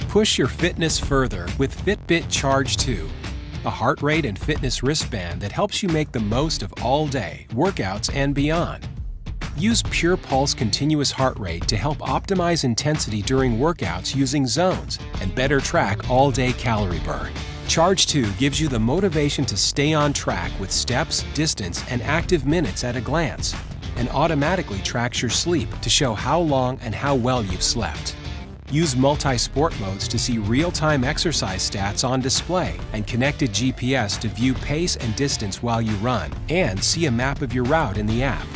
Push your fitness further with Fitbit Charge 2, a heart rate and fitness wristband that helps you make the most of all day, workouts, and beyond. Use Pure Pulse continuous heart rate to help optimize intensity during workouts using zones and better track all-day calorie burn. Charge 2 gives you the motivation to stay on track with steps, distance, and active minutes at a glance, and automatically tracks your sleep to show how long and how well you've slept. Use multi-sport modes to see real-time exercise stats on display and connected GPS to view pace and distance while you run, and see a map of your route in the app.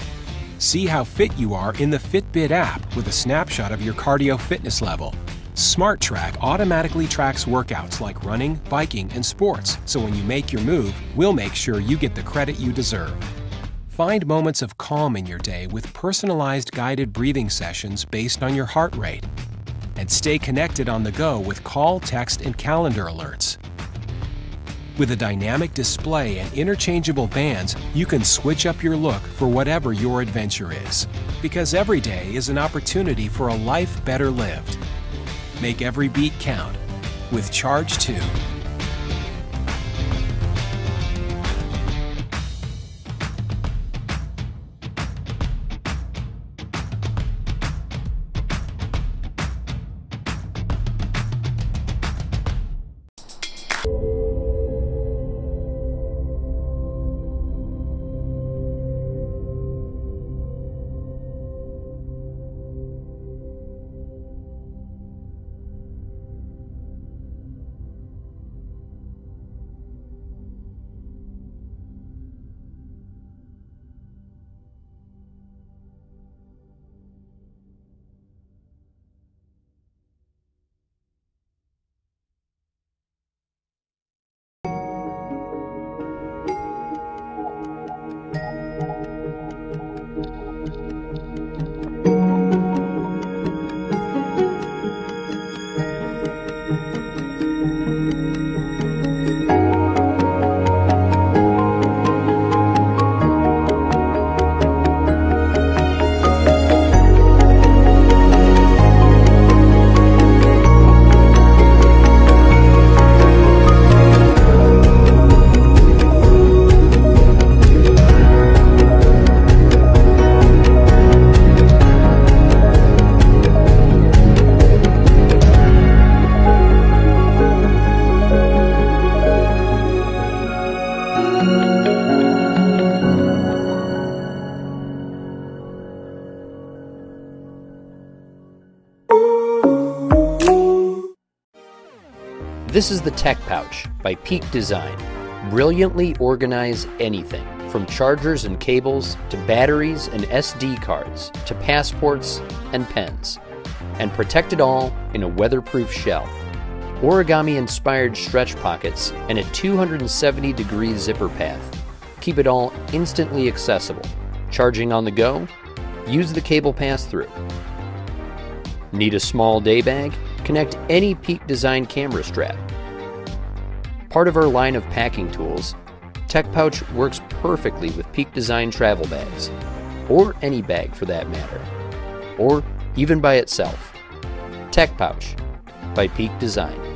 See how fit you are in the Fitbit app with a snapshot of your cardio fitness level. Smart Track automatically tracks workouts like running, biking, and sports, so when you make your move, we'll make sure you get the credit you deserve. Find moments of calm in your day with personalized guided breathing sessions based on your heart rate. And stay connected on the go with call, text, and calendar alerts. With a dynamic display and interchangeable bands, you can switch up your look for whatever your adventure is. Because every day is an opportunity for a life better lived. Make every beat count with Charge 2. This is the Tech Pouch by Peak Design. Brilliantly organize anything, from chargers and cables, to batteries and SD cards, to passports and pens. And protect it all in a weatherproof shell. Origami-inspired stretch pockets and a 270-degree zipper path. Keep it all instantly accessible. Charging on the go? Use the cable pass-through. Need a small day bag? Connect any Peak Design camera strap. Part of our line of packing tools, Tech Pouch works perfectly with Peak Design travel bags, or any bag for that matter, or even by itself. Tech Pouch by Peak Design.